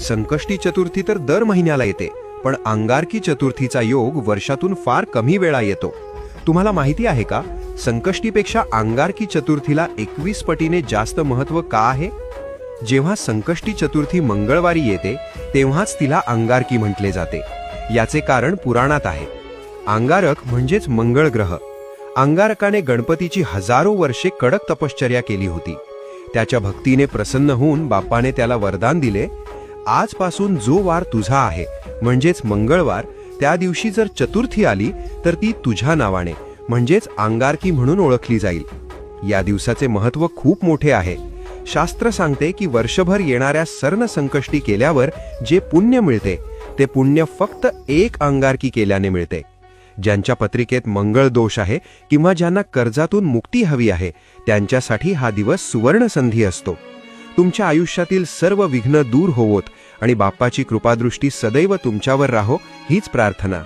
संकष्टी चतुर्थी तर दर महिन्याला येते, पण अंगारकी चतुर्थीचा योग वर्षातून फार कमी वेळा येतो. तुम्हाला माहिती आहे का, संकष्टीपेक्षा अंगारकी चतुर्थीला 21 पटीने जास्त महत्त्व का आहे? जेव्हा संकष्टी चतुर्थी मंगळवारी येते तेव्हाच तिला अंगारकी म्हटले जाते. याचे कारण पुराणात आहे. अंगारक म्हणजेच मंगळ ग्रह. अंगारकाने गणपतीची हजारो वर्षे कडक तपश्चर्या केली होती. त्याच्या भक्तीने प्रसन्न होऊन बाप्पाने त्याला वरदान दिले, आजपासून जो वार तुझा आहे म्हणजेच मंगळवार, त्या दिवशी जर चतुर्थी आली तर ती तुझ्या नावाने म्हणजेच अंगारकी म्हणून ओळखली जाईल. या दिवसाचे महत्त्व खूप मोठे आहे. शास्त्र सांगते की वर्षभर येणाऱ्या सर्ण संकष्टी केल्यावर जे पुण्य मिळते ते पुण्य फक्त एक अंगारकी केल्याने मिळते. ज्यांच्या पत्रिकेत मंगळ दोष आहे किंवा ज्यांना कर्जातून मुक्ती हवी आहे त्यांच्यासाठी हा दिवस सुवर्ण संधी असतो. तुमच्या आयुष्यातील सर्व विघ्न दूर होवोत आणि बाप्पाची कृपादृष्टी सदैव तुमच्यावर राहो हीच प्रार्थना.